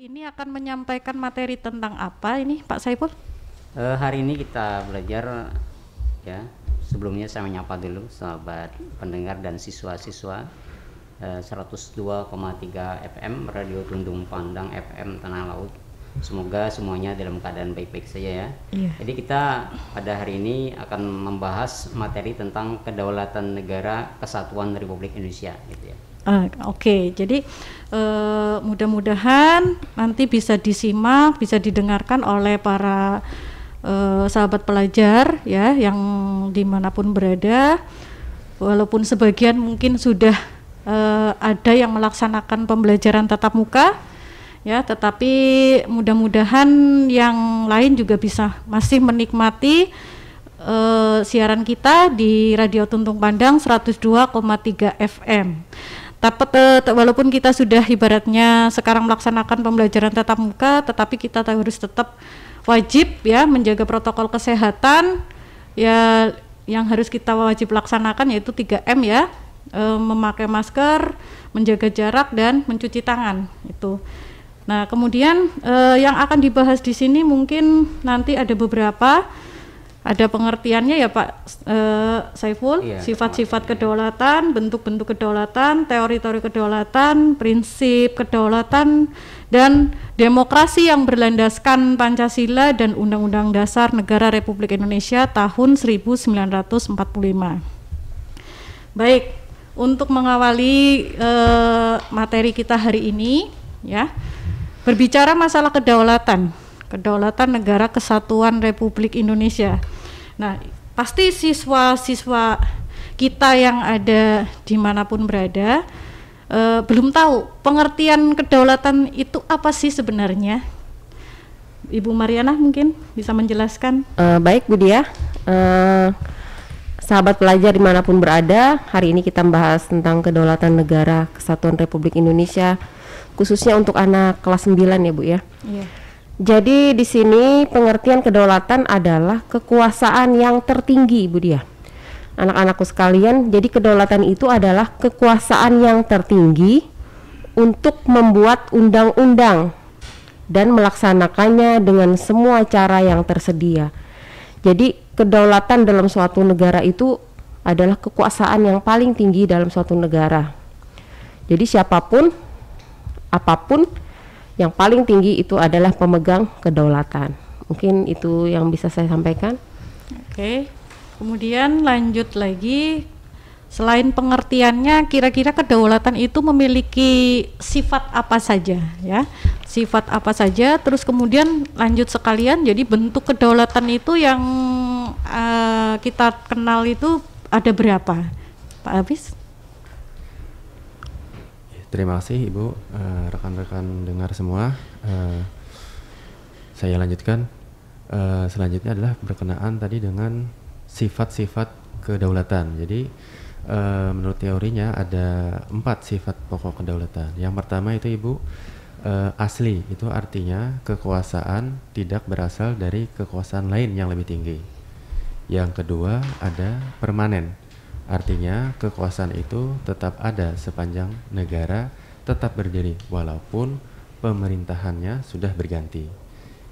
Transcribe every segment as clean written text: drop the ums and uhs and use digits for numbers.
ini akan menyampaikan materi tentang apa ini Pak Saiful? Hari ini kita belajar ya. Sebelumnya saya menyapa dulu sahabat pendengar dan siswa-siswa 102,3 FM Radio Tundung Pandang FM Tanah Laut. Semoga semuanya dalam keadaan baik-baik saja ya. Iya. Jadi kita pada hari ini akan membahas materi tentang kedaulatan negara kesatuan Republik Indonesia gitu ya. Oke. Jadi mudah-mudahan nanti bisa disimak, bisa didengarkan oleh para sahabat pelajar ya yang dimanapun berada, walaupun sebagian mungkin sudah ada yang melaksanakan pembelajaran tatap muka ya, tetapi mudah-mudahan yang lain juga bisa masih menikmati siaran kita di Radio Tundung Pandang 102,3 FM. Walaupun kita sudah ibaratnya sekarang melaksanakan pembelajaran tatap muka, tetapi kita harus tetap wajib ya menjaga protokol kesehatan ya, yang harus kita wajib laksanakan yaitu 3M ya, memakai masker, menjaga jarak dan mencuci tangan itu. Nah, kemudian yang akan dibahas di sini mungkin nanti ada beberapa, ada pengertiannya ya Pak Saiful, Iya, sifat-sifat kedaulatan, bentuk-bentuk kedaulatan, teori-teori kedaulatan, prinsip kedaulatan, dan demokrasi yang berlandaskan Pancasila dan Undang-Undang Dasar Negara Republik Indonesia tahun 1945. Baik, untuk mengawali materi kita hari ini ya, berbicara masalah kedaulatan negara kesatuan Republik Indonesia. Nah, pasti siswa-siswa kita yang ada dimanapun berada belum tahu pengertian kedaulatan itu apa sih sebenarnya. Ibu Mariana mungkin bisa menjelaskan. Baik Bu Dia, sahabat pelajar dimanapun berada, hari ini kita membahas tentang kedaulatan negara kesatuan Republik Indonesia, khususnya untuk anak kelas 9 ya Bu ya. Iya. Jadi di sini pengertian kedaulatan adalah kekuasaan yang tertinggi Bu Dia. Anak-anakku sekalian, jadi kedaulatan itu adalah kekuasaan yang tertinggi untuk membuat undang-undang dan melaksanakannya dengan semua cara yang tersedia. Jadi kedaulatan dalam suatu negara itu adalah kekuasaan yang paling tinggi dalam suatu negara. Jadi siapapun, apapun, yang paling tinggi itu adalah pemegang kedaulatan. Mungkin itu yang bisa saya sampaikan. Oke. Kemudian lanjut lagi, selain pengertiannya, kira-kira kedaulatan itu memiliki sifat apa saja ya? Sifat apa saja, terus kemudian lanjut sekalian, jadi bentuk kedaulatan itu yang kita kenal itu ada berapa? Pak Hafiz? Terima kasih Ibu, rekan-rekan dengar semua. Saya lanjutkan. Selanjutnya adalah berkenaan tadi dengan sifat-sifat kedaulatan. Jadi menurut teorinya ada 4 sifat pokok kedaulatan. Yang pertama itu Ibu, asli, itu artinya kekuasaan tidak berasal dari kekuasaan lain yang lebih tinggi. Yang kedua ada permanen, artinya kekuasaan itu tetap ada sepanjang negara tetap berdiri walaupun pemerintahannya sudah berganti.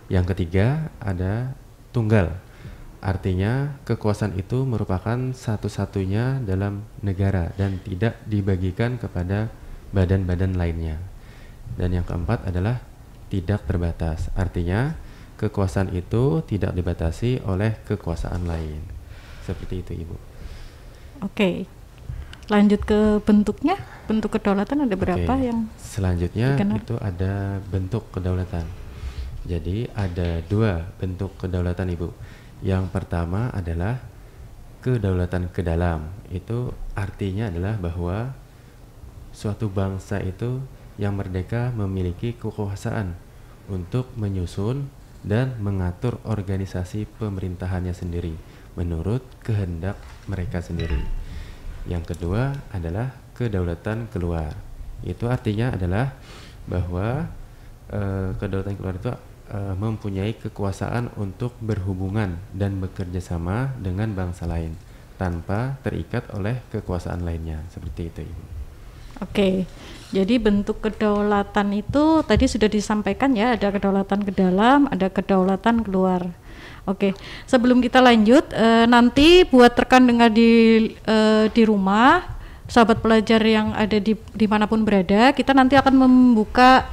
Yang ketiga ada tunggal, artinya kekuasaan itu merupakan satu-satunya dalam negara dan tidak dibagikan kepada badan-badan lainnya. Dan yang keempat adalah tidak terbatas, artinya kekuasaan itu tidak dibatasi oleh kekuasaan lain. Seperti itu Ibu. Oke. Lanjut ke bentuknya. Bentuk kedaulatan ada berapa yang selanjutnya dikenal? Itu ada bentuk kedaulatan. Jadi ada 2 bentuk kedaulatan Ibu. Yang pertama adalah kedaulatan ke dalam. Itu artinya adalah bahwa suatu bangsa itu yang merdeka memiliki kekuasaan untuk menyusun dan mengatur organisasi pemerintahannya sendiri menurut kehendak mereka sendiri. Yang kedua adalah kedaulatan keluar. Itu artinya adalah bahwa kedaulatan keluar itu mempunyai kekuasaan untuk berhubungan dan bekerja sama dengan bangsa lain tanpa terikat oleh kekuasaan lainnya. Seperti itu Ibu. Oke. Jadi bentuk kedaulatan itu tadi sudah disampaikan ya, ada kedaulatan ke dalam, ada kedaulatan keluar. Oke, sebelum kita lanjut, nanti buat rekan dengar di rumah, sahabat pelajar yang ada di dimanapun berada, kita nanti akan membuka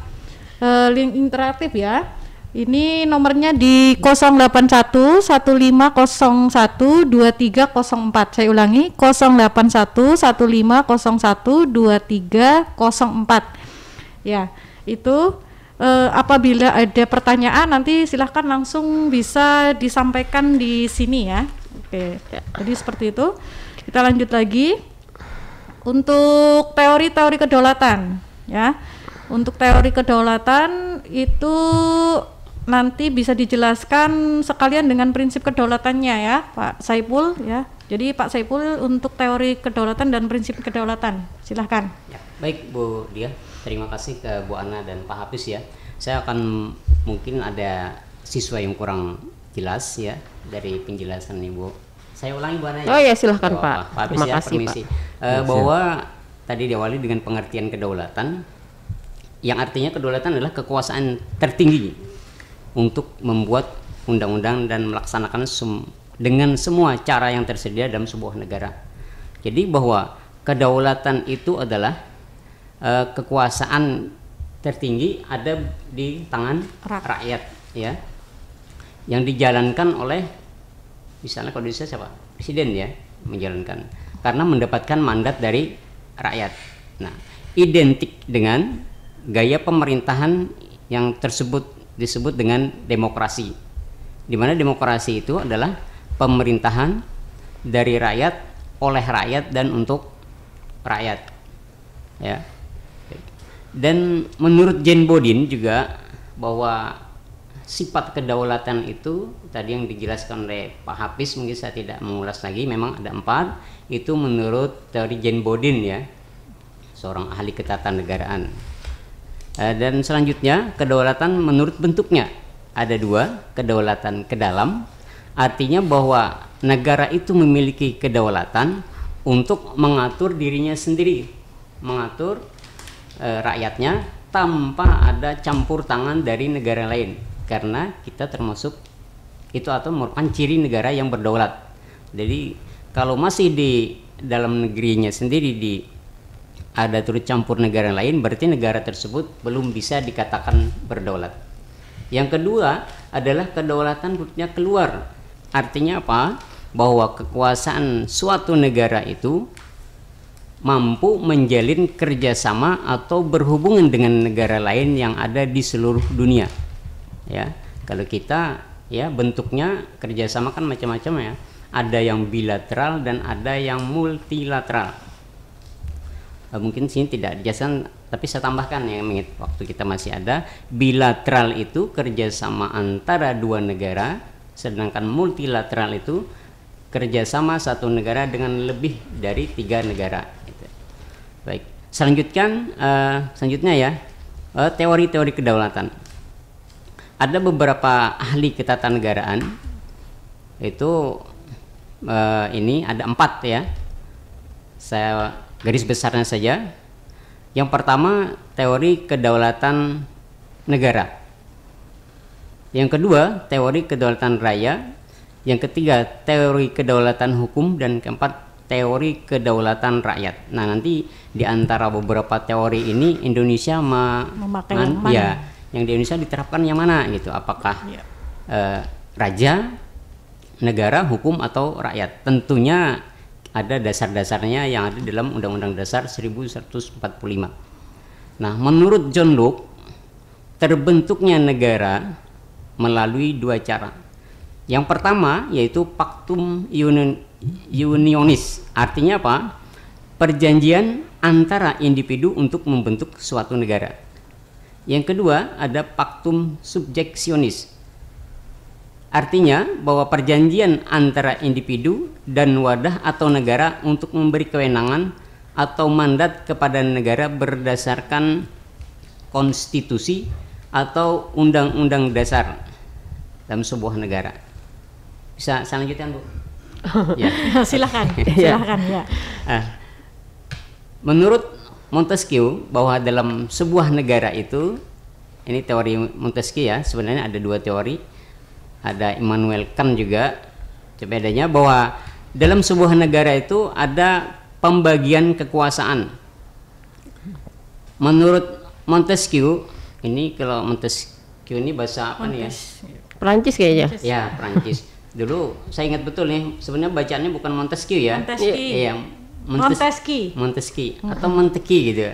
link interaktif ya. Ini nomornya di 081-1501-2304. Saya ulangi, 081-1501-2304. Ya, itu apabila ada pertanyaan nanti silahkan langsung bisa disampaikan di sini ya. Oke, jadi seperti itu. Kita lanjut lagi untuk teori-teori kedaulatan ya. Untuk teori kedaulatan itu nanti bisa dijelaskan sekalian dengan prinsip kedaulatannya ya Pak Saiful ya. Jadi Pak Saiful untuk teori kedaulatan dan prinsip kedaulatan silahkan. Ya, baik Bu Dia, terima kasih ke Bu Ana dan Pak Hafiz ya. Saya akan mungkin ada siswa yang kurang jelas ya dari penjelasan Ibu. Saya ulangi Bu Ana ya. Oh ya silahkan Pak. Pak Hafiz Terima ya, kasih permisi. Bahwa tadi diawali dengan pengertian kedaulatan yang artinya kedaulatan adalah kekuasaan tertinggi untuk membuat undang-undang dan melaksanakan dengan semua cara yang tersedia dalam sebuah negara. Jadi bahwa kedaulatan itu adalah kekuasaan tertinggi ada di tangan rakyat ya, yang dijalankan oleh misalnya kalau di Indonesia siapa? Presiden ya menjalankan karena mendapatkan mandat dari rakyat. Nah, identik dengan gaya pemerintahan yang disebut dengan demokrasi, di mana demokrasi itu adalah pemerintahan dari rakyat, oleh rakyat dan untuk rakyat ya. Dan menurut Jane Bodin juga bahwa sifat kedaulatan itu tadi yang dijelaskan oleh Pak Hafiz, mungkin saya tidak mengulas lagi, memang ada 4 itu menurut teori Jane Bodin ya, seorang ahli ketatanegaraan. Dan selanjutnya kedaulatan menurut bentuknya ada 2, kedaulatan ke dalam, artinya bahwa negara itu memiliki kedaulatan untuk mengatur dirinya sendiri, mengatur rakyatnya tanpa ada campur tangan dari negara lain, karena kita termasuk itu atau merupakan ciri negara yang berdaulat. Jadi kalau masih di dalam negerinya sendiri ada turut campur negara lain, berarti negara tersebut belum bisa dikatakan berdaulat. Yang kedua adalah kedaulatan bentuknya keluar. Artinya apa? Bahwa kekuasaan suatu negara itu mampu menjalin kerjasama atau berhubungan dengan negara lain yang ada di seluruh dunia. Ya, kalau kita ya bentuknya kerjasama kan macam-macam ya. Ada yang bilateral dan ada yang multilateral. Mungkin sini tidak dijelaskan, tapi saya tambahkan ya, waktu kita masih ada. Bilateral itu kerjasama antara 2 negara, sedangkan multilateral itu kerjasama satu negara dengan lebih dari 3 negara. Gitu. Baik, selanjutnya ya, teori-teori kedaulatan. Ada beberapa ahli ketatanegaraan itu ini ada 4 ya. Saya garis besarnya saja. Yang pertama teori kedaulatan negara. Yang kedua teori kedaulatan raya. Yang ketiga teori kedaulatan hukum, dan keempat teori kedaulatan rakyat. Nah, nanti di antara beberapa teori ini Indonesia memakai yang mana? Ya, yang di Indonesia diterapkan yang mana gitu? Apakah raja, negara, hukum, atau rakyat? Tentunya ada dasar-dasarnya yang ada dalam Undang-Undang Dasar 1145. Nah, menurut John Locke, terbentuknya negara melalui 2 cara. Yang pertama yaitu Pactum Unionis, artinya apa? Perjanjian antara individu untuk membentuk suatu negara. Yang kedua ada Pactum Subjectionis, artinya bahwa perjanjian antara individu dan wadah atau negara untuk memberi kewenangan atau mandat kepada negara berdasarkan konstitusi atau undang-undang dasar dalam sebuah negara. Bisa saya lanjutkan, Bu? Ya. Silakan ya. Menurut Montesquieu bahwa dalam sebuah negara itu, ini teori Montesquieu ya, sebenarnya ada 2 teori, ada Immanuel Kant juga. Bedanya bahwa dalam sebuah negara itu ada pembagian kekuasaan. Menurut Montesquieu, ini kalau Montesquieu ini bahasa apa nih ya? Perancis kayaknya. Ya, Perancis. Dulu saya ingat betul nih, sebenarnya bacaannya bukan Montesquieu ya. Iya, Montesquieu atau Monteki gitu.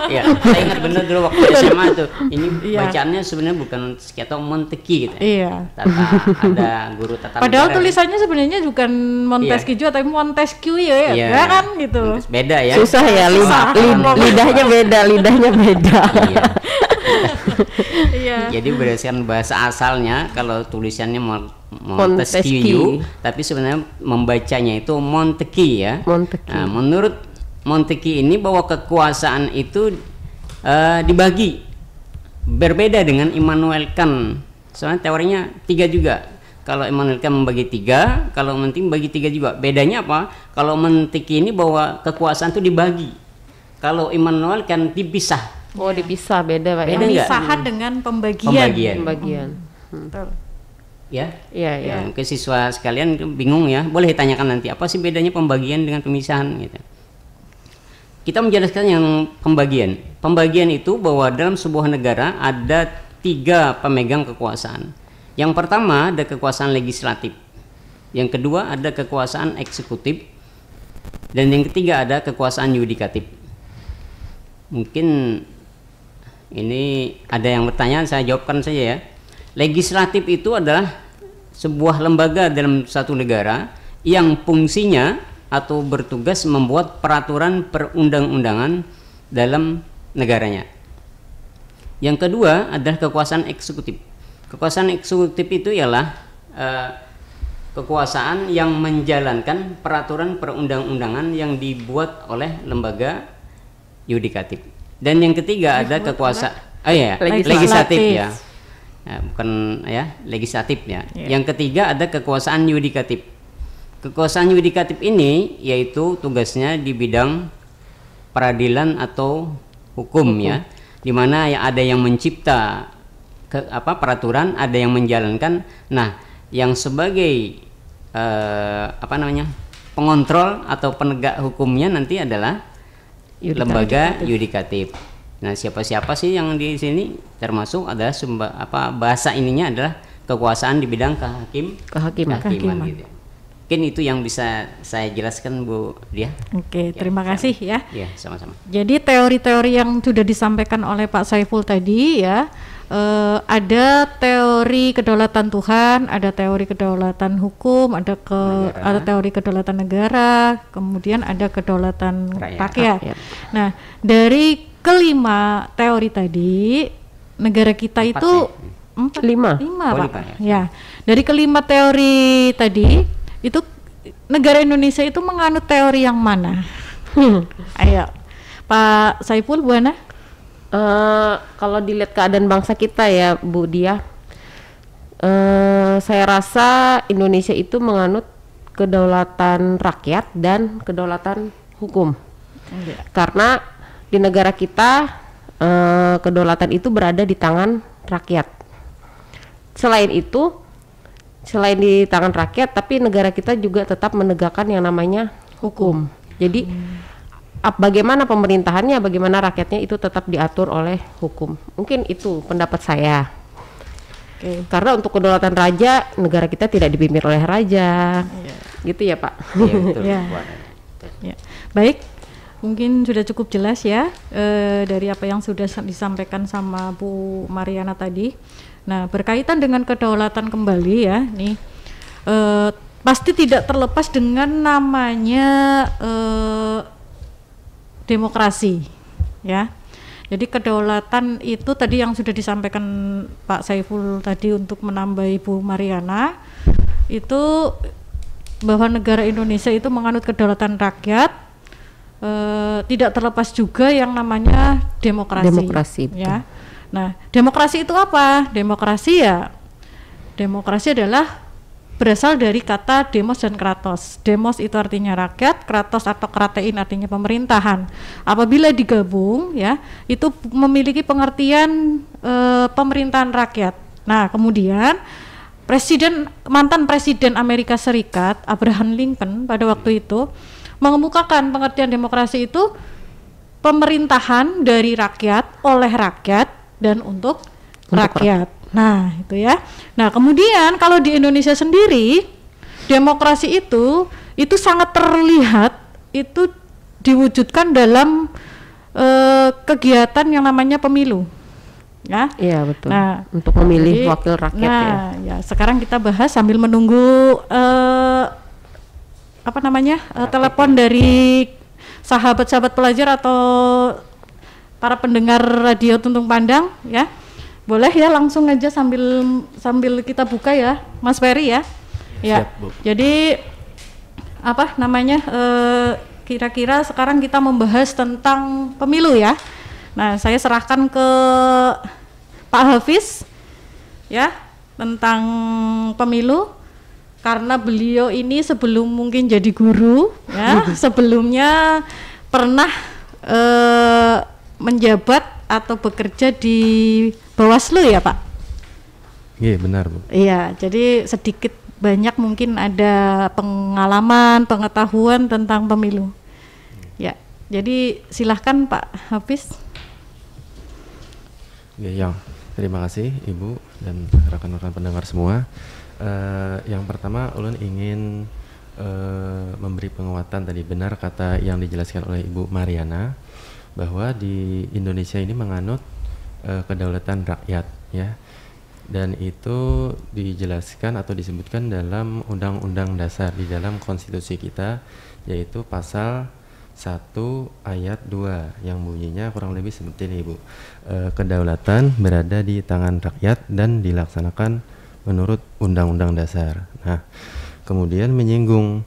Ya, saya ingat benar dulu waktu SMA tuh. Ini bacaannya sebenarnya bukan Montesquieu atau Monteki gitu. Iya. Ada guru tata negara. Padahal tulisannya sebenarnya bukan Montesquieu tapi Montesquieu ya, ya kan gitu. Beda ya. Susah ya, lidahnya beda. Iya. Jadi berdasarkan bahasa asalnya, kalau tulisannya Montesquieu, tapi sebenarnya membacanya itu Monteki ya. Nah, menurut Monteki ini bahwa kekuasaan itu dibagi, berbeda dengan Immanuel Kant. Soalnya teorinya 3 juga. Kalau Immanuel Kant membagi 3, kalau Monteki membagi 3 juga. Bedanya apa? Kalau Monteki ini bahwa kekuasaan itu dibagi. Kalau Immanuel Kant dipisah. Oh, dipisah, beda Pak. Pemisahan dengan pembagian. Betul. Ya. Iya. Ke siswa sekalian bingung ya. Boleh ditanyakan nanti apa sih bedanya pembagian dengan pemisahan gitu. Kita menjelaskan yang pembagian. Pembagian itu bahwa dalam sebuah negara ada 3 pemegang kekuasaan. Yang pertama ada kekuasaan legislatif. Yang kedua ada kekuasaan eksekutif. Dan yang ketiga ada kekuasaan yudikatif. Mungkin ini ada yang bertanya, saya jawabkan saja ya. Legislatif itu adalah sebuah lembaga dalam satu negara yang fungsinya atau bertugas membuat peraturan perundang-undangan dalam negaranya. Yang kedua adalah kekuasaan eksekutif. Kekuasaan eksekutif itu ialah kekuasaan yang menjalankan peraturan perundang-undangan yang dibuat oleh lembaga yudikatif. Dan yang ketiga ada kekuasaan legislatif ya. Bukan ya, legislatif ya. Yang ketiga ada kekuasaan yudikatif. Kekuasaan yudikatif ini yaitu tugasnya di bidang peradilan atau hukum. Ya. Di mana ada yang mencipta peraturan, ada yang menjalankan. Nah, yang sebagai pengontrol atau penegak hukumnya nanti adalah lembaga yudikatif. Nah, siapa-siapa sih yang di sini termasuk adalah bahasa ininya adalah kekuasaan di bidang kehakiman gitu. Mungkin itu yang bisa saya jelaskan Bu Dia. Oke, terima kasih ya. Iya, sama-sama. Jadi teori-teori yang sudah disampaikan oleh Pak Saiful tadi ya, ada teori kedaulatan Tuhan, ada teori kedaulatan hukum, ada teori kedaulatan negara, kemudian ada kedaulatan rakyat. Nah, dari kelima teori tadi, negara kita itu lima Pak. Ya, dari kelima teori tadi, itu negara Indonesia itu menganut teori yang mana? Ayo, Pak Saiful, Bu Ana. Kalau dilihat keadaan bangsa kita ya Bu Dia, saya rasa Indonesia itu menganut kedaulatan rakyat dan kedaulatan hukum. Karena di negara kita kedaulatan itu berada di tangan rakyat. Selain di tangan rakyat, tapi negara kita juga tetap menegakkan yang namanya hukum. Jadi bagaimana pemerintahannya, bagaimana rakyatnya itu tetap diatur oleh hukum. Mungkin itu pendapat saya. Karena untuk kedaulatan raja, negara kita tidak dipimpin oleh raja. Gitu ya Pak. Iya, betul. Ya. Baik, mungkin sudah cukup jelas ya dari apa yang sudah disampaikan sama Bu Mariana tadi. Nah, berkaitan dengan kedaulatan kembali ya, nih pasti tidak terlepas dengan namanya demokrasi, ya. Jadi kedaulatan itu tadi yang sudah disampaikan Pak Saiful tadi untuk menambah Ibu Mariana, itu bahwa negara Indonesia itu menganut kedaulatan rakyat, tidak terlepas juga yang namanya demokrasi. Ya. Nah, demokrasi itu apa? Demokrasi adalah berasal dari kata demos dan kratos. Demos itu artinya rakyat, kratos atau kratein artinya pemerintahan. Apabila digabung ya, itu memiliki pengertian pemerintahan rakyat. Nah, kemudian mantan presiden Amerika Serikat Abraham Lincoln pada waktu itu mengemukakan pengertian demokrasi itu pemerintahan dari rakyat, oleh rakyat, dan untuk rakyat. Nah, itu ya. Nah, kemudian kalau di Indonesia sendiri, demokrasi itu sangat terlihat itu diwujudkan dalam kegiatan yang namanya pemilu. Ya. Iya, betul. Nah, untuk memilih wakil rakyat ya. Sekarang kita bahas sambil menunggu telepon dari sahabat-sahabat pelajar atau para pendengar radio Tuntung Pandang ya. Boleh ya, langsung aja sambil kita buka ya, Mas Ferry ya. Ya. Siap, Bu. Jadi kira-kira sekarang kita membahas tentang pemilu ya. Nah, saya serahkan ke Pak Hafiz ya tentang pemilu, karena beliau ini sebelum mungkin jadi guru ya, sebelumnya pernah menjabat atau bekerja di Bawaslu ya Pak? Iya, benar Bu. Iya, jadi sedikit banyak mungkin ada pengalaman, pengetahuan tentang pemilu. Ya, jadi silahkan Pak Hafiz. Ya, terima kasih Ibu dan rekan-rekan pendengar semua. Yang pertama, ulun ingin memberi penguatan tadi, benar kata yang dijelaskan oleh Ibu Mariana, bahwa di Indonesia ini menganut kedaulatan rakyat ya, dan itu dijelaskan atau disebutkan dalam Undang-Undang Dasar, di dalam konstitusi kita, yaitu pasal 1 ayat 2 yang bunyinya kurang lebih seperti ini Ibu. Kedaulatan berada di tangan rakyat dan dilaksanakan menurut Undang-Undang Dasar. Nah, kemudian menyinggung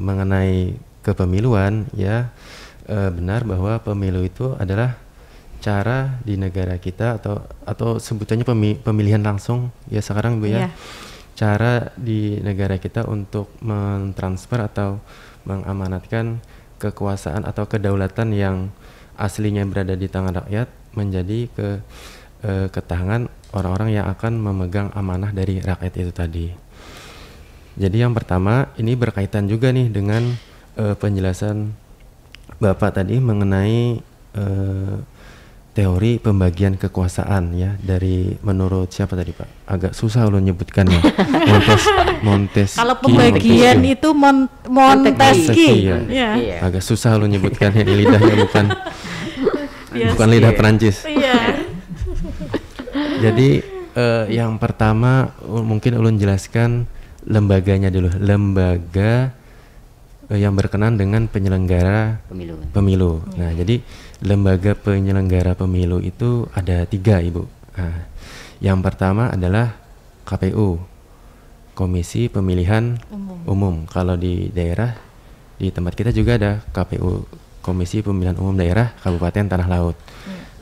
mengenai kepemiluan ya, benar bahwa pemilu itu adalah cara di negara kita atau sebutannya pemilihan langsung ya sekarang Bu ya. Cara di negara kita untuk mentransfer atau mengamanatkan kekuasaan atau kedaulatan yang aslinya berada di tangan rakyat menjadi ke tangan orang-orang yang akan memegang amanah dari rakyat itu tadi. Jadi yang pertama ini berkaitan juga nih dengan penjelasan Bapak tadi mengenai teori pembagian kekuasaan ya, dari menurut siapa tadi Pak? Agak susah lo nyebutkannya. Montesquieu. Kalau pembagian itu Montesquieu. Ya. Agak susah lo nyebutkannya, lidahnya bukan lidah Perancis. Iya. Jadi yang pertama mungkin ulun jelaskan lembaganya dulu. Lembaga yang berkenan dengan penyelenggara pemilu. Nah, jadi lembaga penyelenggara pemilu itu ada 3 Ibu. Nah, yang pertama adalah KPU, Komisi Pemilihan Umum. Kalau di daerah, di tempat kita juga ada KPU, Komisi Pemilihan Umum Daerah Kabupaten Tanah Laut.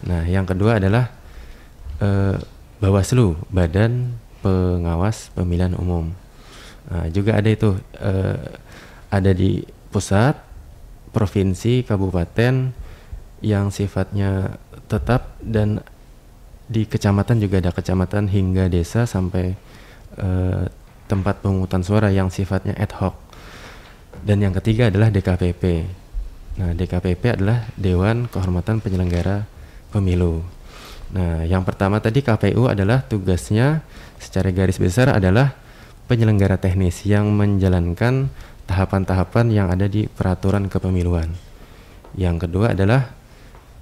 Nah, yang kedua adalah Bawaslu, Badan Pengawas Pemilihan Umum. Nah, juga ada itu, ada di pusat, provinsi, kabupaten yang sifatnya tetap, dan di kecamatan juga ada kecamatan hingga desa sampai tempat pemungutan suara yang sifatnya ad hoc. Dan yang ketiga adalah DKPP. Nah, DKPP adalah Dewan Kehormatan Penyelenggara Pemilu. Nah, yang pertama tadi KPU adalah tugasnya secara garis besar adalah penyelenggara teknis yang menjalankan tahapan-tahapan yang ada di peraturan kepemiluan. Yang kedua adalah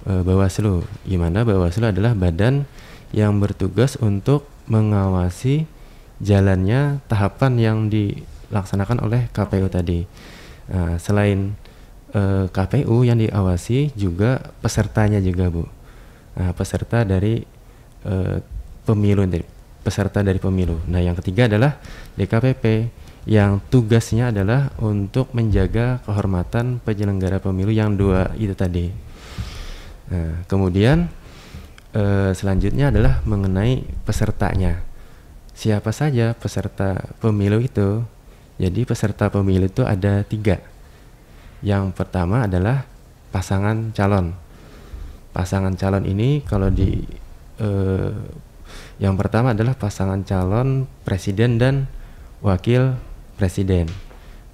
Bawaslu, di mana Bawaslu adalah badan yang bertugas untuk mengawasi jalannya tahapan yang dilaksanakan oleh KPU tadi. Nah, selain KPU yang diawasi, juga pesertanya juga Bu. Nah, peserta dari pemilu. Nah, yang ketiga adalah DKPP yang tugasnya adalah untuk menjaga kehormatan penyelenggara pemilu yang 2 itu tadi. Nah, kemudian selanjutnya adalah mengenai pesertanya. siapa saja peserta pemilu itu. Jadi peserta pemilu itu ada 3. Yang pertama adalah pasangan calon. Pasangan calon ini kalau yang pertama adalah pasangan calon presiden dan wakil presiden.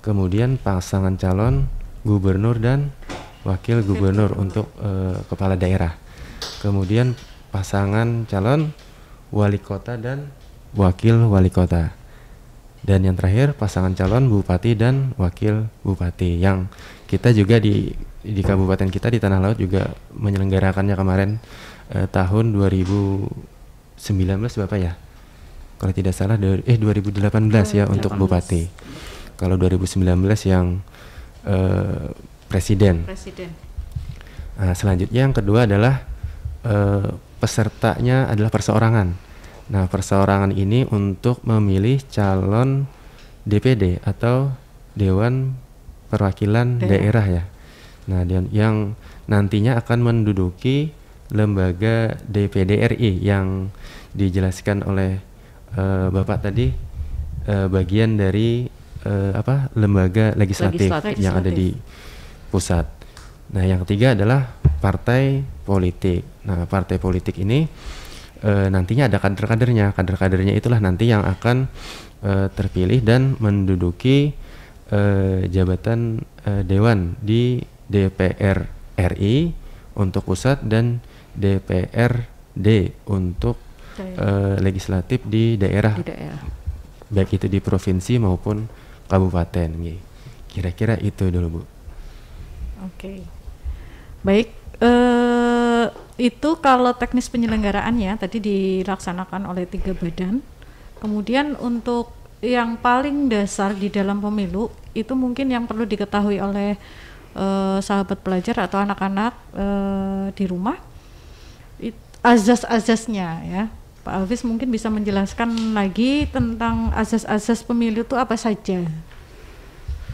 Kemudian pasangan calon gubernur dan wakil gubernur untuk kepala daerah. Kemudian pasangan calon wali kota dan wakil wali kota. Dan yang terakhir pasangan calon bupati dan wakil bupati, yang kita juga di kabupaten kita di Tanah Laut juga menyelenggarakannya kemarin tahun 2019 Bapak ya, kalau tidak salah 2018 ya untuk bupati. Kalau 2019 yang presiden. Nah, selanjutnya yang kedua adalah pesertanya adalah perseorangan. Nah, perseorangan ini untuk memilih calon DPD atau Dewan Perwakilan Daerah ya. Nah, yang nantinya akan menduduki lembaga DPD RI yang dijelaskan oleh Bapak tadi, bagian dari lembaga legislatif yang ada di pusat. Nah, yang ketiga adalah partai politik. Nah, partai politik ini nantinya ada kader-kadernya. Kader-kadernya itulah nanti yang akan terpilih dan menduduki jabatan dewan di DPR RI untuk pusat dan DPRD untuk legislatif di daerah, baik itu di provinsi maupun kabupaten. Kira-kira itu dulu, Bu. Oke. Baik, itu kalau teknis penyelenggaraannya tadi dilaksanakan oleh 3 badan. Kemudian untuk yang paling dasar di dalam pemilu itu mungkin yang perlu diketahui oleh sahabat pelajar atau anak-anak di rumah, azas-azasnya ya. Pak Hafiz mungkin bisa menjelaskan lagi tentang azas-azas pemilu itu apa saja.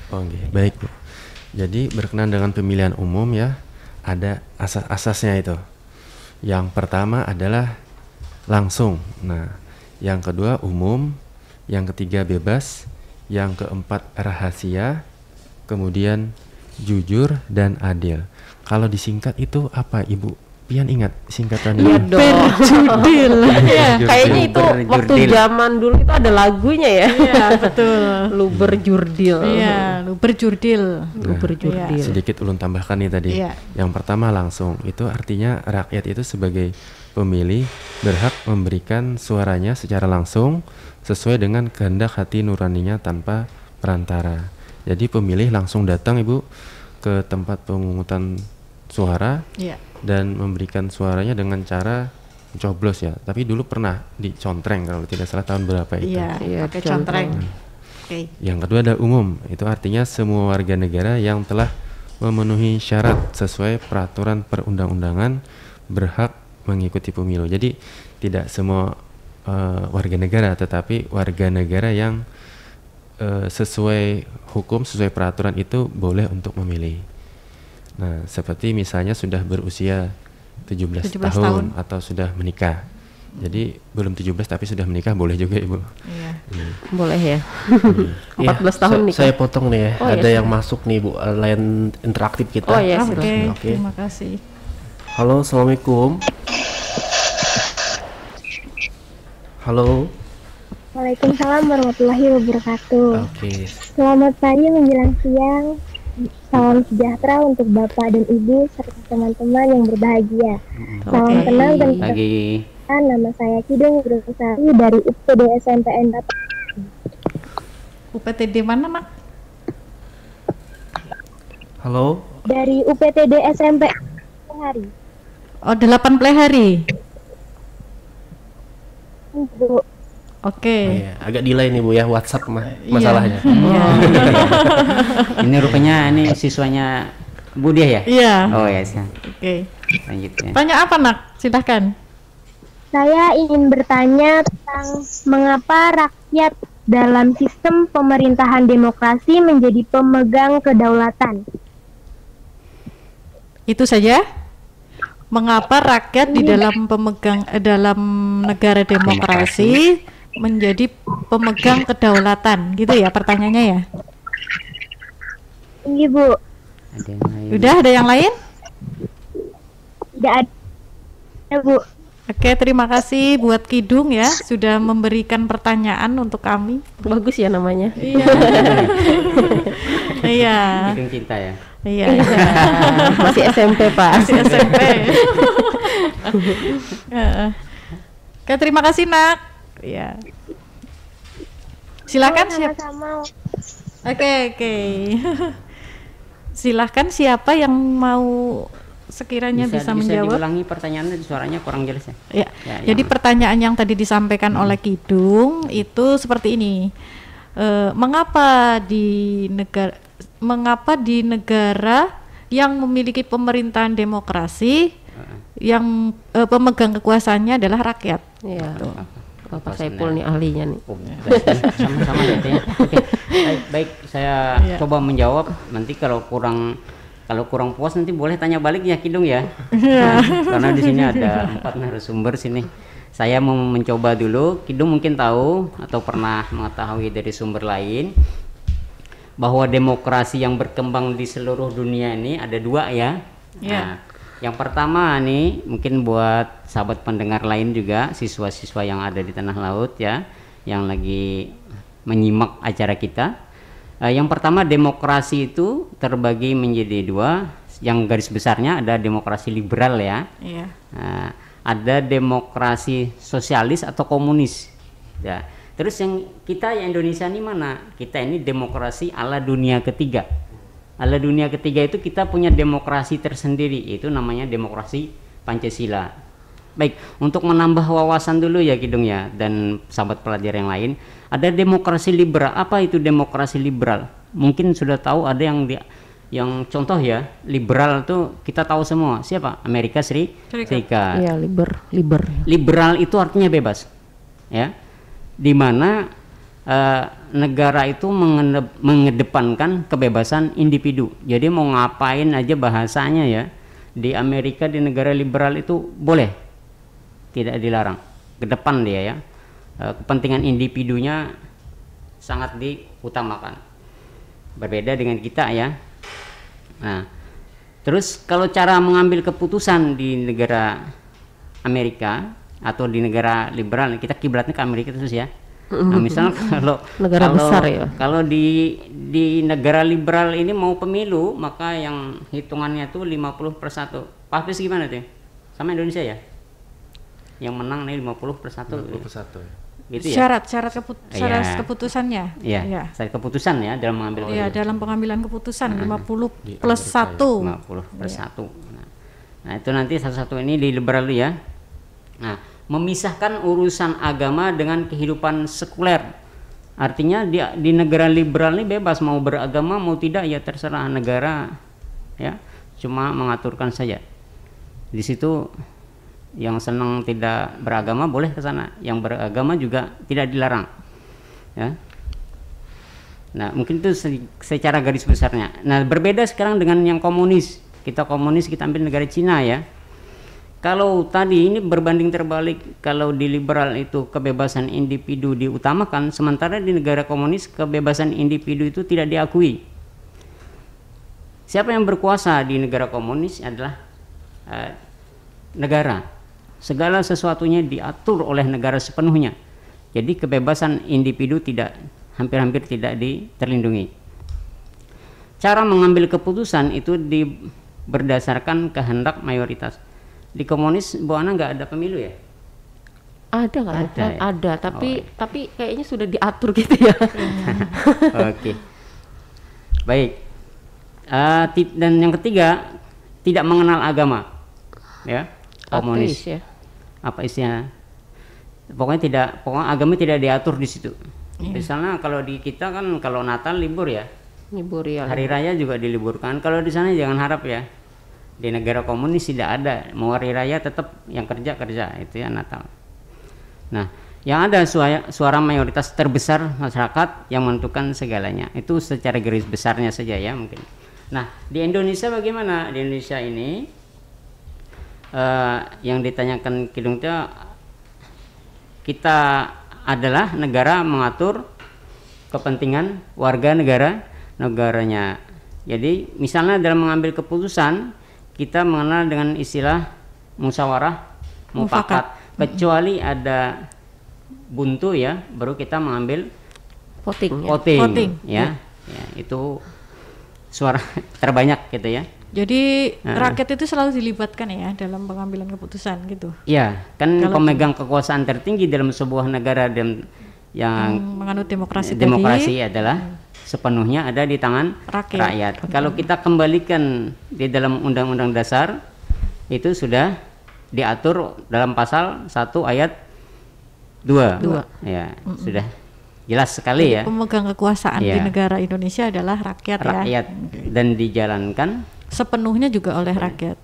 Oke, baik Bu. Jadi berkenaan dengan pemilihan umum ya, ada asas-asasnya itu. Yang pertama adalah langsung. Nah, yang kedua umum, yang ketiga bebas, yang keempat rahasia, kemudian jujur dan adil. Kalau disingkat itu apa, Ibu? Pian ingat singkatannya? Iya dong. Jurdil. Ya, kayaknya itu waktu zaman dulu itu ada lagunya ya. Iya, betul. Luber jurdil. Iya, luber jurdil. Luber jurdil. Sedikit ulun tambahkan nih tadi. Iya. Yang pertama langsung, itu artinya rakyat itu sebagai pemilih berhak memberikan suaranya secara langsung sesuai dengan kehendak hati nuraninya tanpa perantara. Jadi pemilih langsung datang, Ibu, ke tempat pemungutan suara. Iya. Dan memberikan suaranya dengan cara coblos ya. Tapi dulu pernah dicontreng kalau tidak salah tahun berapa itu. Iya, pakai contreng. Okay. Yang kedua ada umum. Itu artinya semua warga negara yang telah memenuhi syarat sesuai peraturan perundang-undangan berhak mengikuti pemilu. Jadi tidak semua warga negara, tetapi warga negara yang sesuai hukum, sesuai peraturan itu boleh untuk memilih. Nah, seperti misalnya sudah berusia 17 tahun atau sudah menikah. Jadi belum 17 tapi sudah menikah boleh juga, Ibu. Iya. Boleh ya. 14 tahun nikah. Saya potong nih ya. Ada yang masuk nih, Bu, line interaktif kita. Oh iya, Oke. Terima kasih. Halo, Assalamualaikum. Halo. Waalaikumsalam warahmatullahi wabarakatuh. Oke. Selamat pagi menjelang siang. Salam sejahtera untuk Bapak dan Ibu serta teman-teman yang berbahagia. Salam kenal dan pagi. Nama saya Kidung Grosari dari UPTD SMPN. UPTD mana, Nak? Halo. Dari UPTD SMP Hari. Oh, 8 Plehari. Bu. Oke. Oh, iya. Agak delay nih, Bu ya, WhatsApp masalahnya. Iya. Ini rupanya ini siswanya Budia ya? Iya. Oh ya, siap. Oke. Lanjut ya. Tanya apa, Nak? Silahkan. Saya ingin bertanya tentang mengapa rakyat dalam sistem pemerintahan demokrasi menjadi pemegang kedaulatan. Itu saja. Mengapa rakyat di dalam dalam negara demokrasi menjadi pemegang kedaulatan, gitu ya pertanyaannya ya? Iya Bu. Ada yang lain? Udah ada yang lain? Tidak ada Bu. Oke, terima kasih buat Kidung ya sudah memberikan pertanyaan untuk kami. Bagus ya namanya. Iya. Iya. Kidung cinta ya. Iya. Masih SMP Pak. Masih SMP. Oke, terima kasih Nak. Ya. Silakan siapa? Sama-sama. Oke. Silakan siapa yang mau sekiranya bisa menjawab. Diulangi pertanyaannya, suaranya kurang jelas ya. Ya, jadi pertanyaan yang tadi disampaikan oleh Kidung itu seperti ini. Mengapa di negara yang memiliki pemerintahan demokrasi yang pemegang kekuasaannya adalah rakyat? Iya. Bapak Saiful nih ahlinya nih. Sama-sama gitu ya. Oke. Baik, saya coba menjawab. Nanti kalau kurang puas nanti boleh tanya balik ya Kidung ya. Karena di sini ada 4 narasumber sini. Saya mau mencoba dulu. Kidung mungkin tahu atau pernah mengetahui dari sumber lain bahwa demokrasi yang berkembang di seluruh dunia ini ada 2 ya. Nah, yang pertama nih mungkin buat sahabat pendengar lain juga, siswa-siswa yang ada di tanah laut ya, yang lagi menyimak acara kita. Yang pertama, demokrasi itu terbagi menjadi 2. Yang garis besarnya ada demokrasi liberal ya. Iya. Ada demokrasi sosialis atau komunis. Ya. Terus yang Indonesia ini mana? Kita ini demokrasi ala dunia ketiga. Ala dunia ketiga itu kita punya demokrasi tersendiri, itu namanya demokrasi Pancasila. Baik, untuk menambah wawasan dulu ya Kidung ya, dan sahabat pelajar yang lain, ada demokrasi liberal. Apa itu demokrasi liberal? Mungkin sudah tahu, ada yang contoh ya, liberal itu kita tahu semua. Siapa? Amerika Serikat. Iya, liber. Liberal itu artinya bebas. Ya. Di mana negara itu mengedepankan kebebasan individu. Jadi mau ngapain aja bahasanya ya, di Amerika, di negara liberal itu boleh, tidak dilarang, ke depan dia ya. Kepentingan individunya sangat diutamakan, berbeda dengan kita ya. Nah, terus kalau cara mengambil keputusan di negara Amerika atau di negara liberal, kita kiblatnya ke Amerika terus ya. Nah, misal kalau besar ya. Kalau di negara liberal ini mau pemilu, maka yang hitungannya tuh 50/1. Pak Hafiz gimana tuh? Sama Indonesia ya? Yang menang nih 50/1. 50/1 ya. Gitu ya? Syarat keputusannya. Iya. Syarat keputusan ya dalam mengambil. Iya, dalam pengambilan keputusan 50+1. 50/1. Nah, itu nanti satu-satu ini di liberal ya. Nah, memisahkan urusan agama dengan kehidupan sekuler. Artinya di negara liberal ini bebas, mau beragama mau tidak ya terserah, negara ya cuma mengaturkan saja. Di situ yang senang tidak beragama boleh ke sana, yang beragama juga tidak dilarang ya. Nah, mungkin itu secara garis besarnya. Nah, berbeda sekarang dengan yang komunis. Kita ambil negara Cina ya. Kalau tadi ini berbanding terbalik, kalau di liberal itu kebebasan individu diutamakan, sementara di negara komunis kebebasan individu itu tidak diakui. Siapa yang berkuasa di negara komunis adalah negara. Segala sesuatunya diatur oleh negara sepenuhnya. Jadi kebebasan individu hampir-hampir tidak terlindungi. Cara mengambil keputusan itu berdasarkan kehendak mayoritas. Di komunis Bu Ana nggak ada pemilu ya? Ada kan? Ada, tapi kayaknya sudah diatur gitu ya. Oke. Baik. Dan yang ketiga, tidak mengenal agama. Ya. Komunis. Ateis, ya? Apa istilahnya? Pokoknya agama tidak diatur di situ. Misalnya kalau di kita kan kalau Natal libur ya. Libur ya. Hari raya juga diliburkan. Kalau di sana jangan harap ya. Di negara komunis tidak ada, mau hari raya tetap yang kerja itu ya Natal. Nah, yang ada suara mayoritas terbesar masyarakat yang menentukan segalanya. Itu secara garis besarnya saja ya mungkin. Nah, di Indonesia bagaimana? Di Indonesia ini yang ditanyakan Kidung itu, kita adalah negara mengatur kepentingan warga negaranya. Jadi misalnya dalam mengambil keputusan kita mengenal dengan istilah musyawarah mufakat. Kecuali ada buntu ya, baru kita mengambil voting. Ya, itu suara terbanyak gitu ya. Jadi rakyat itu selalu dilibatkan ya dalam pengambilan keputusan gitu. Iya, kan pemegang kekuasaan tertinggi dalam sebuah negara yang menganut demokrasi adalah sepenuhnya ada di tangan rakyat. Kalau kita kembalikan di dalam Undang-Undang Dasar itu sudah diatur dalam pasal 1 ayat 2. Ya, sudah jelas sekali. Jadi ya. Pemegang kekuasaan di negara Indonesia adalah rakyat ya. Dan dijalankan sepenuhnya juga oleh rakyat.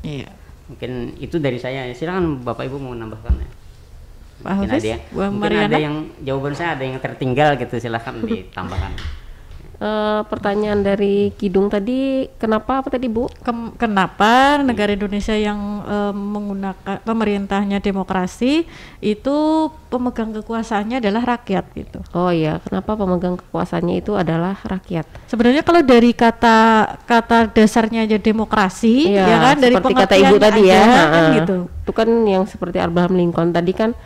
Iya. Mungkin itu dari saya. Silakan Bapak Ibu mau menambahkan ya. Pak Hafiz, mungkin ada yang jawaban saya ada yang tertinggal gitu, silahkan ditambahkan. Pertanyaan dari Kidung tadi, kenapa apa tadi Bu? Kenapa negara Indonesia yang menggunakan pemerintahnya demokrasi itu pemegang kekuasaannya adalah rakyat gitu? Oh iya, kenapa pemegang kekuasaannya itu adalah rakyat? Sebenarnya kalau dari kata dasarnya aja demokrasi, ya kan, dari seperti kata Ibu tadi ya, kan gitu. Itu kan yang seperti Abraham Lincoln tadi kan,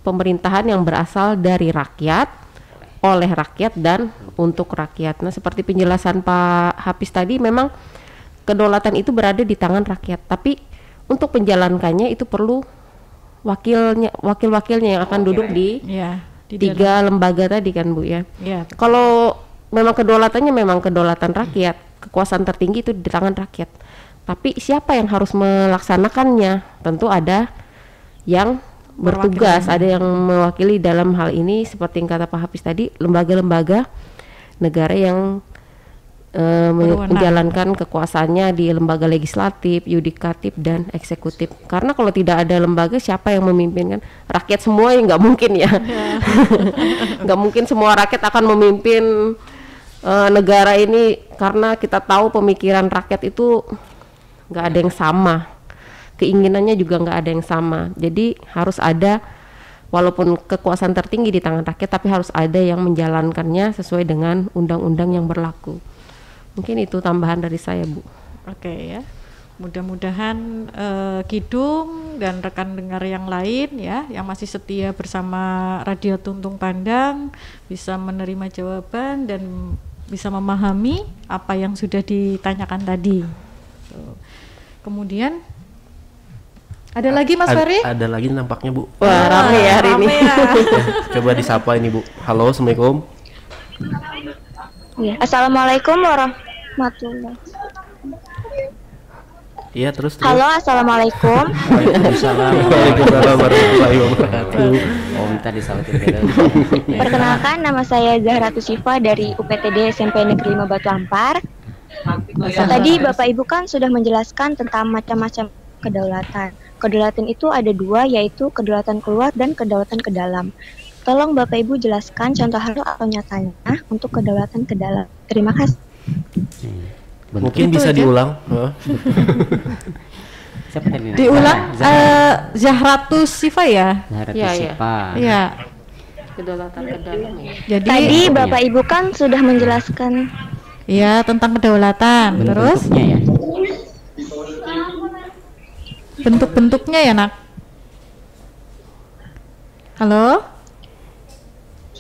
pemerintahan yang berasal dari rakyat, oleh rakyat dan untuk rakyat. Nah, seperti penjelasan Pak Hafiz tadi, memang kedaulatan itu berada di tangan rakyat, tapi untuk menjalankannya itu perlu wakil-wakilnya yang akan duduk di 3 lembaga tadi kan Bu ya. Kalau memang kedaulatannya memang kedaulatan rakyat, kekuasaan tertinggi itu di tangan rakyat, tapi siapa yang harus melaksanakannya? Tentu ada yang bertugas, ada yang mewakili dalam hal ini, seperti yang kata Pak Hafiz tadi, lembaga-lembaga negara yang menjalankan kekuasaannya di lembaga legislatif, yudikatif, dan eksekutif. Karena kalau tidak ada lembaga, siapa yang memimpin kan? Rakyat semua yang nggak mungkin ya. Nggak mungkin semua rakyat akan memimpin negara ini, karena kita tahu pemikiran rakyat itu nggak ada yang sama. Keinginannya juga nggak ada yang sama. Jadi harus ada, walaupun kekuasaan tertinggi di tangan rakyat, tapi harus ada yang menjalankannya sesuai dengan undang-undang yang berlaku. Mungkin itu tambahan dari saya, Bu. Oke ya. Mudah-mudahan Kidung dan rekan dengar yang lain ya, yang masih setia bersama Radio Tuntung Pandang, bisa menerima jawaban dan bisa memahami apa yang sudah ditanyakan tadi. Kemudian ada lagi Mas Ferry? Ada lagi nampaknya Bu. Wah, rame ya hari ini. Ya, coba disapa ini Bu. Halo, Assalamualaikum. Ya, Assalamualaikum warahmatullahi. Iya, terus. Halo, Assalamualaikum. Waalaikumsalam. Waalaikumsalam warahmatullahi wabarakatuh. Minta disautin. Perkenalkan, nama saya Zahratu Syifa dari UPTD SMP Negeri 5 Batu Ampar. Tadi Bapak Ibu kan sudah menjelaskan tentang macam-macam kedaulatan. Kedaulatan itu ada 2, yaitu kedaulatan keluar dan kedaulatan ke dalam. Tolong Bapak Ibu jelaskan contoh hal atau nyatanya untuk kedaulatan ke dalam. Terima kasih. Mungkin bisa diulang. Diulang, Zahratu Syifa ya? Zahratu Syifa. Iya. Kedaulatan ke dalam ya. Jadi tadi Bapak Ibu kan sudah menjelaskan tentang kedaulatan. Terus bentuknya ya. Bentuk-bentuknya ya, Nak. Halo?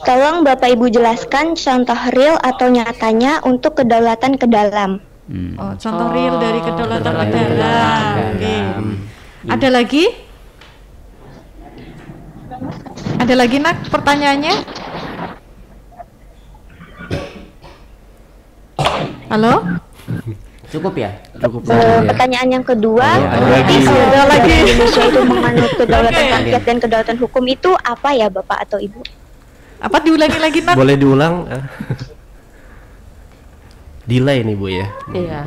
Tolong Bapak Ibu jelaskan contoh real atau nyatanya untuk kedaulatan ke dalam. Contoh real dari kedaulatan ke dalam. Oke. Ada lagi? Ada lagi, Nak, pertanyaannya? Halo? Cukup ya? Cukup. Pertanyaan yang kedua, ada lagi. Indonesia itu menganut kedaulatan rakyat dan kedaulatan hukum itu apa ya Bapak atau Ibu? Apa diulangi lagi, Nak? Boleh diulang? Delay nih Bu ya. Iya.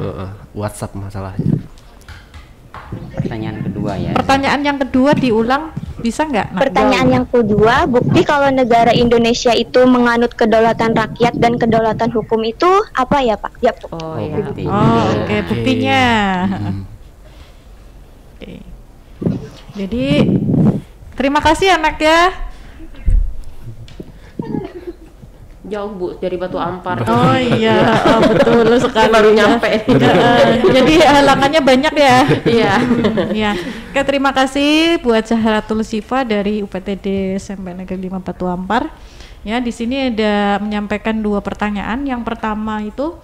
WhatsApp masalahnya. Pertanyaan kedua ya. Pertanyaan yang kedua diulang, bisa nggak? Pertanyaan yang kedua, bukti kalau negara Indonesia itu menganut kedaulatan rakyat dan kedaulatan hukum itu apa ya Pak? Ya, Bu. Oh ya. Oke, buktinya. Oke. Jadi terima kasih anak ya. Jauh Bu dari Batu Ampar. Oh iya, betul sekali. Baru nyampe. Jadi halangannya banyak ya. Iya. Ya. Oke, terima kasih buat Zahratul Syifa dari UPTD SMP Negeri 5 Batu Ampar. Ya, di sini ada menyampaikan 2 pertanyaan. Yang pertama itu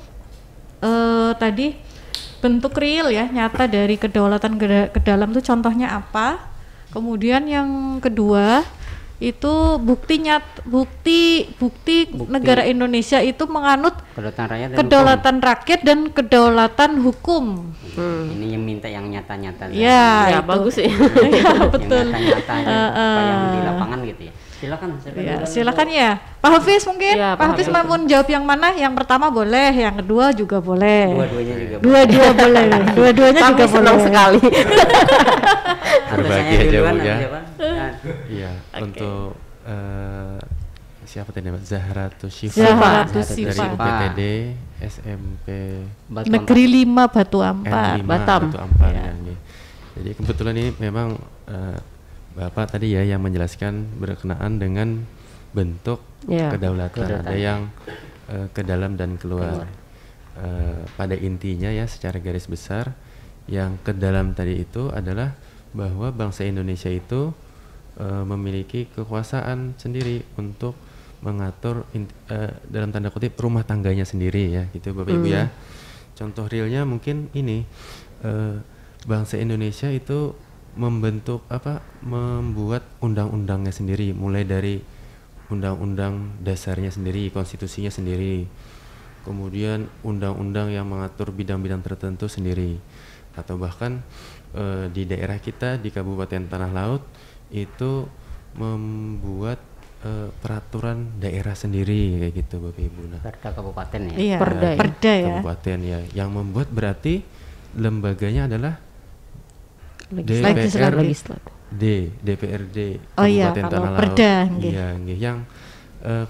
tadi bentuk real ya, nyata dari kedaulatan ke dalam itu contohnya apa? Kemudian yang kedua itu bukti negara Indonesia itu menganut kedaulatan rakyat dan kedaulatan hukum. Ini yang minta yang nyata-nyata. Ya, bagus sih. Ya, betul. Yang nyata-nyata yang di lapangan gitu ya. Silakan ya. Pak Hafiz mungkin. Ya, Pak Hafiz mau jawab yang mana? Yang pertama boleh, yang kedua juga boleh. Dua-duanya boleh. Dua-duanya juga senang boleh. sekali. Berbagi aja Bu ya. Iya, untuk siapa tadi Mbak? Zahratul Syifa dari UPTD SMP Negeri 5 Batu Ampar. Batu Ampar ya. Jadi kebetulan ini memang Bapak tadi ya yang menjelaskan berkenaan dengan bentuk kedaulatan. Ada yang ke dalam dan keluar. Pada intinya ya secara garis besar yang ke dalam tadi itu adalah bahwa bangsa Indonesia itu memiliki kekuasaan sendiri untuk mengatur dalam tanda kutip rumah tangganya sendiri ya gitu Bapak Ibu ya. Contoh realnya mungkin ini bangsa Indonesia itu membuat undang-undangnya sendiri, mulai dari undang-undang dasarnya sendiri, konstitusinya sendiri, kemudian undang-undang yang mengatur bidang-bidang tertentu sendiri, atau bahkan di daerah kita di Kabupaten Tanah Laut itu membuat peraturan daerah sendiri kayak gitu Bapak Ibu. Nah, Perda kabupaten ya. Iya, Perda ya. Kabupaten ya, yang membuat berarti lembaganya adalah DPRD Kabupaten Tanah Laut. Iya, yang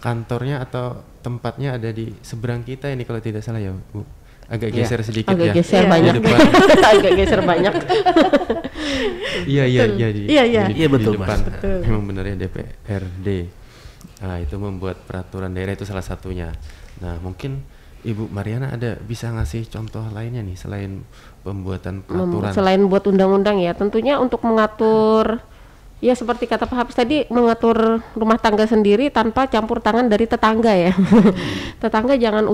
kantornya atau tempatnya ada di seberang kita ini kalau tidak salah ya Bu. Agak geser sedikit ya. Agak geser banyak. Agak geser banyak. Iya betul Mas. Memang benar ya DPRD. Nah, itu membuat peraturan daerah itu salah satunya. Nah, mungkin Ibu Mariana bisa ngasih contoh lainnya nih selain pembuatan peraturan. Selain buat undang-undang ya, tentunya untuk mengatur ya seperti kata Pak Hafiz tadi, mengatur rumah tangga sendiri tanpa campur tangan dari tetangga ya. Tetangga jangan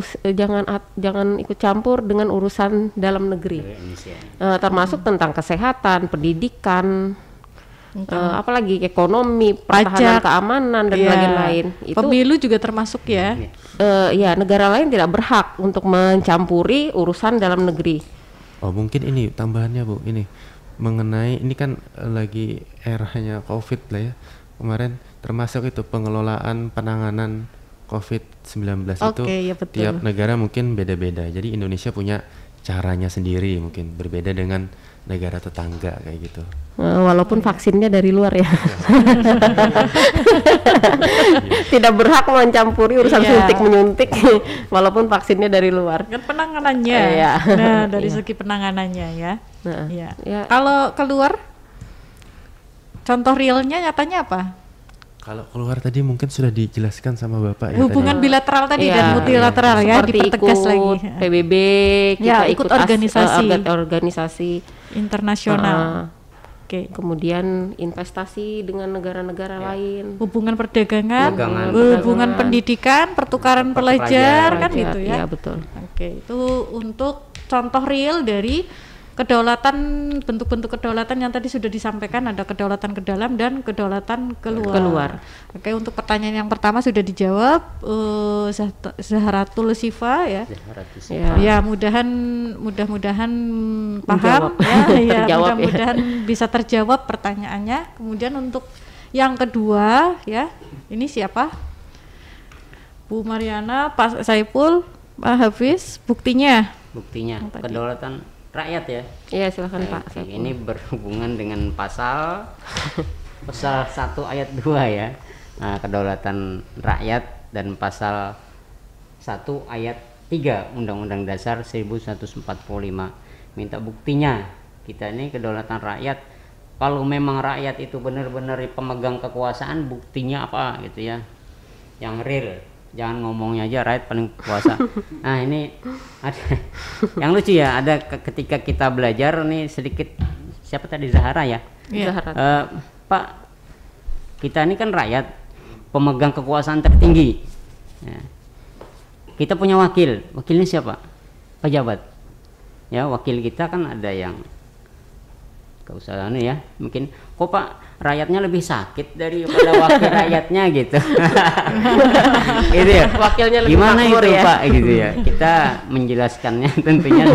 ikut campur dengan urusan dalam negeri. Termasuk tentang kesehatan, pendidikan, apalagi ekonomi, pertahanan, keamanan dan lain-lain. Itu pemilu juga termasuk ya. Ya, negara lain tidak berhak untuk mencampuri urusan dalam negeri. Oh, mungkin ini tambahannya Bu, ini mengenai ini kan lagi eranya COVID lah ya. Kemarin termasuk itu pengelolaan penanganan COVID-19 itu ya betul. Tiap negara mungkin beda-beda. Jadi Indonesia punya caranya sendiri, mungkin berbeda dengan negara tetangga kayak gitu. Walaupun vaksinnya dari luar ya. Tidak berhak mencampuri urusan suntik menyuntik walaupun vaksinnya dari luar. Kan penanganannya. Nah, dari segi penanganannya ya. Kalau keluar contoh realnya nyatanya apa? Kalau keluar tadi mungkin sudah dijelaskan sama Bapak ya. Hubungan bilateral tadi dan multilateral ya, dipertegas lagi. PBB, kita ikut organisasi internasional. Kemudian investasi dengan negara-negara lain. Hubungan perdagangan, hubungan pendidikan, pertukaran pelajar kan gitu ya. Iya, betul. Itu untuk contoh real dari kedaulatan, bentuk-bentuk kedaulatan yang tadi sudah disampaikan, ada kedaulatan ke dalam dan kedaulatan keluar. Untuk pertanyaan yang pertama sudah dijawab Zahratul Syifa ya. Ya, mudah-mudahan paham ya, mudah-mudahan bisa terjawab pertanyaannya. Kemudian untuk yang kedua ya, ini siapa? Bu Mariana, Pak Saiful, Pak Hafiz, buktinya kedaulatan rakyat ya. Iya, silakan Pak. Ini berhubungan dengan pasal 1 ayat 2 ya. Nah, kedaulatan rakyat dan pasal 1 ayat 3 Undang-Undang Dasar 1145. Minta buktinya. Kita ini kedaulatan rakyat. Kalau memang rakyat itu benar-benar pemegang kekuasaan, buktinya apa gitu ya. Yang real. jangan ngomongnya aja rakyat paling kuasa. Nah ini ada yang lucu ya, ada ketika kita belajar nih sedikit, siapa tadi, Zahara ya? Zahara. Pak, kita ini kan rakyat, pemegang kekuasaan tertinggi ya. Kita punya wakilnya siapa? Pejabat ya. Wakil kita kan ada yang keusahaan ya, mungkin kok Pak rakyatnya lebih sakit daripada wakil rakyatnya gitu. Gitu ya, Wakilnya lebih gimana makmur itu ya? Pak gitu ya, kita menjelaskannya tentunya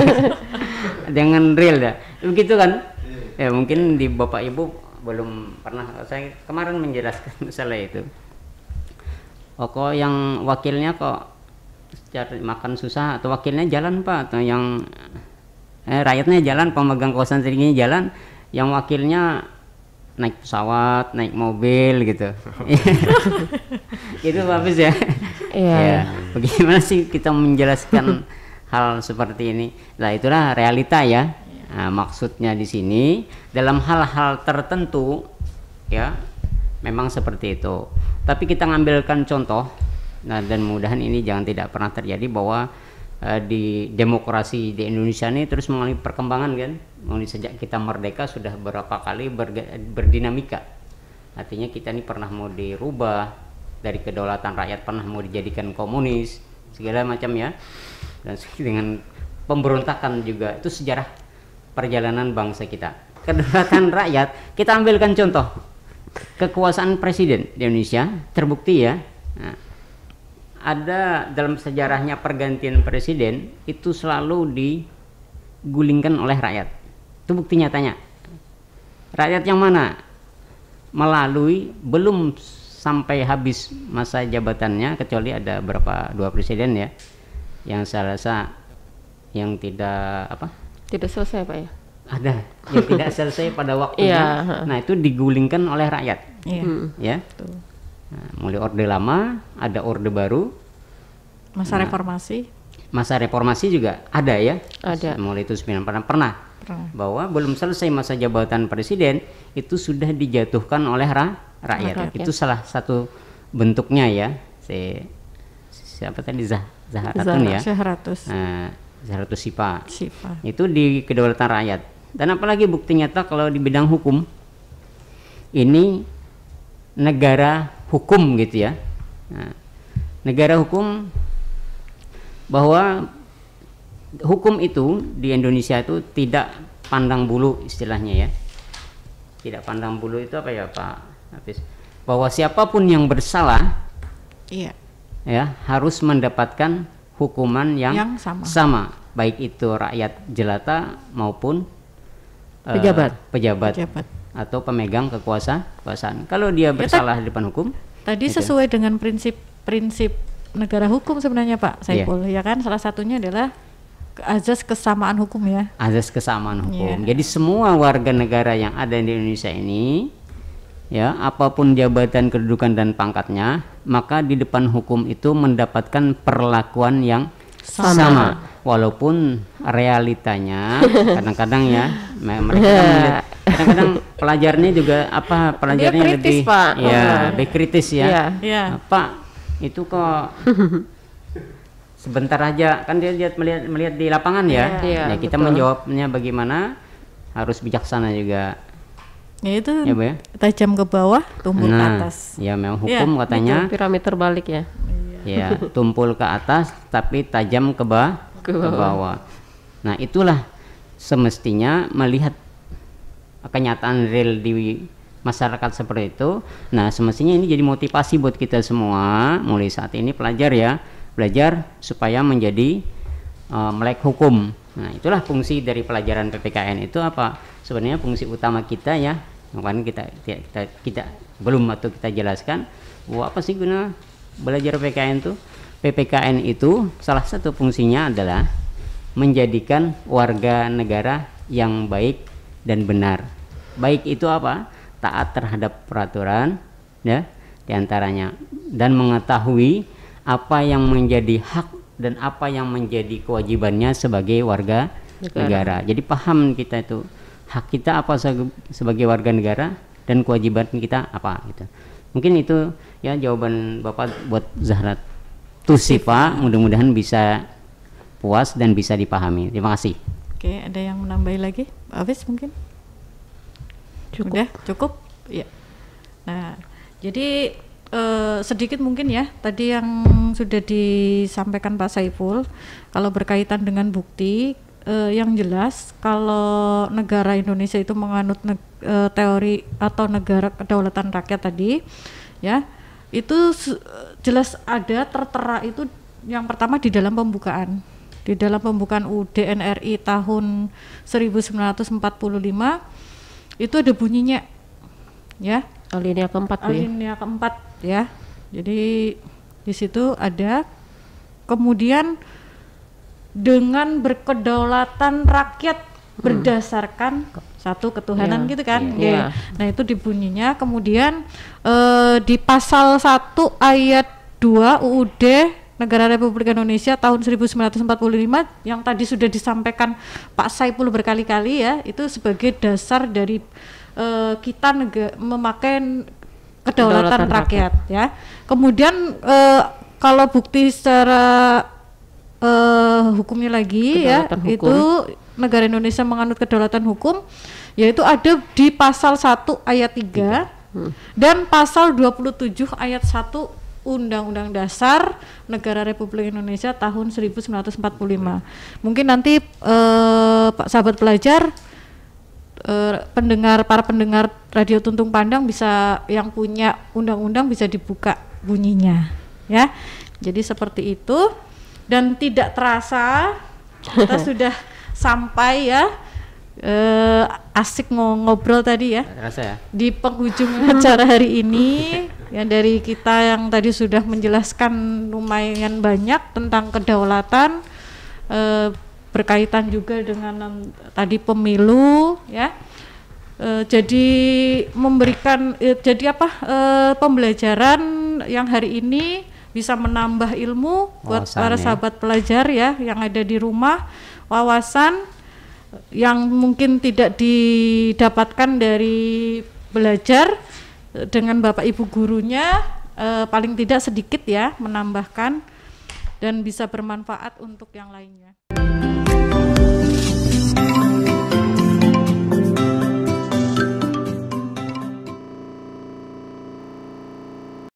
dengan real ya, begitu kan ya. Mungkin di Bapak Ibu belum pernah, saya kemarin menjelaskan masalah itu. Kok yang wakilnya kok cari makan susah, atau wakilnya jalan Pak, atau yang rakyatnya jalan, pemegang kekuasaan tertingginya jalan, yang wakilnya naik pesawat, naik mobil gitu. Itu bagus ya. Ya, bagaimana sih kita menjelaskan hal seperti ini? Nah, itulah realita ya. Nah, maksudnya di sini dalam hal-hal tertentu ya memang seperti itu. Tapi kita ngambilkan contoh. Nah, dan mudah-mudahan ini jangan tidak pernah terjadi bahwa di demokrasi di Indonesia ini terus mengalami perkembangan kan. Mulai sejak kita merdeka sudah berapa kali berdinamika. Artinya kita ini pernah mau dirubah dari kedaulatan rakyat, pernah mau dijadikan komunis, segala macam ya. Dan dengan pemberontakan juga, itu sejarah perjalanan bangsa kita. Kedaulatan rakyat, kita ambilkan contoh kekuasaan presiden di Indonesia, terbukti ya. Nah, ada dalam sejarahnya pergantian presiden itu selalu digulingkan oleh rakyat. Itu bukti nyatanya. Rakyat yang mana? Melalui belum sampai habis masa jabatannya, kecuali ada dua presiden ya, yang saya rasa yang tidak selesai Pak ya. Ada yang tidak selesai pada waktunya. Nah, itu digulingkan oleh rakyat. Ya. Nah, mulai orde lama, ada orde baru. Masa reformasi. Masa reformasi juga ada ya. Ada. Mulai itu 9 pernah. Bahwa belum selesai masa jabatan presiden itu sudah dijatuhkan oleh rakyat. Itu salah satu bentuknya ya. Siapa tadi Zaharatun ya? Zaharatus Sipa. Itu di kedaulatan rakyat. Dan apalagi bukti nyata kalau di bidang hukum ini negara hukum gitu ya. Nah, negara hukum, bahwa hukum itu di Indonesia itu tidak pandang bulu istilahnya ya. Tidak pandang bulu itu apa ya Pak Hafiz? Bahwa siapapun yang bersalah ya harus mendapatkan hukuman yang sama, baik itu rakyat jelata maupun pejabat atau pemegang kekuasaan. Kalau dia bersalah di depan hukum, tadi gitu. Sesuai dengan prinsip negara hukum sebenarnya Pak Saiful, ya kan, salah satunya adalah azas kesamaan hukum ya. Azas kesamaan hukum. Jadi semua warga negara yang ada di Indonesia ini ya, apapun jabatan, kedudukan dan pangkatnya, maka di depan hukum itu mendapatkan perlakuan yang sama. Walaupun realitanya kadang-kadang ya mereka kadang-kadang pelajarnya juga pelajarnya kritis, lebih Pak. Lebih kritis ya. Pak, itu kok sebentar aja kan dia melihat di lapangan ya. Kita menjawabnya bagaimana harus bijaksana juga. Ya itu ya, Bu, ya? Tajam ke bawah, tumpul ke atas. Ya memang hukum katanya piramid terbalik ya. Ya, tumpul ke atas tapi tajam ke bawah. Nah, itulah semestinya melihat kenyataan real di masyarakat seperti itu. Nah, semestinya ini jadi motivasi buat kita semua mulai saat ini belajar supaya menjadi melek hukum. Nah, itulah fungsi dari pelajaran PPKN itu apa? Sebenarnya fungsi utama kita ya. Kemarin kita belum atau kita jelaskan bahwa apa sih guna belajar PPKN itu? PPKN itu salah satu fungsinya adalah menjadikan warga negara yang baik dan benar. Baik itu apa? Taat terhadap peraturan ya, diantaranya, dan mengetahui apa yang menjadi hak dan apa yang menjadi kewajibannya sebagai warga negara. Jadi paham kita itu hak kita apa sebagai warga negara dan kewajiban kita apa gitu. Mungkin itu ya jawaban Bapak buat Zahrat Tusifa, mudah-mudahan bisa puas dan bisa dipahami. Terima kasih. Oke, ada yang menambahi lagi? Pak Hafiz mungkin? Cukup? Ya. Nah, jadi sedikit mungkin ya, tadi yang sudah disampaikan Pak Saiful, kalau berkaitan dengan bukti, yang jelas kalau negara Indonesia itu menganut teori atau negara kedaulatan rakyat tadi, ya, itu jelas ada tertera itu yang pertama di dalam pembukaan UUD NRI tahun 1945 itu ada bunyinya, ya, alinea keempat, ya. Jadi di situ ada, kemudian dengan berkedaulatan rakyat berdasarkan satu ketuhanan, gitu kan. Nah, itu di bunyinya. Kemudian di pasal 1 ayat 2 UUD Negara Republik Indonesia tahun 1945 yang tadi sudah disampaikan Pak Saiful berkali-kali, ya, itu sebagai dasar dari kita memakai kedaulatan rakyat, ya. Kemudian kalau bukti secara hukumnya lagi, ya, itu negara Indonesia menganut kedaulatan hukum, yaitu ada di pasal 1 ayat 3 dan pasal 27 ayat 1 Undang-Undang Dasar Negara Republik Indonesia tahun 1945. Mungkin nanti Pak sahabat pelajar, para pendengar Radio Tuntung Pandang bisa, yang punya undang-undang bisa dibuka bunyinya, ya. Jadi seperti itu, dan tidak terasa kita sudah sampai, ya, asik ngobrol tadi, ya, di penghujung acara hari ini, ya, dari kita yang tadi sudah menjelaskan lumayan banyak tentang kedaulatan, berkaitan juga dengan tadi pemilu, ya. Jadi memberikan pembelajaran yang hari ini bisa menambah ilmu buat para sahabat pelajar, ya, yang ada di rumah, wawasan yang mungkin tidak didapatkan dari belajar dengan Bapak Ibu gurunya, paling tidak sedikit, ya, menambahkan dan bisa bermanfaat untuk yang lainnya.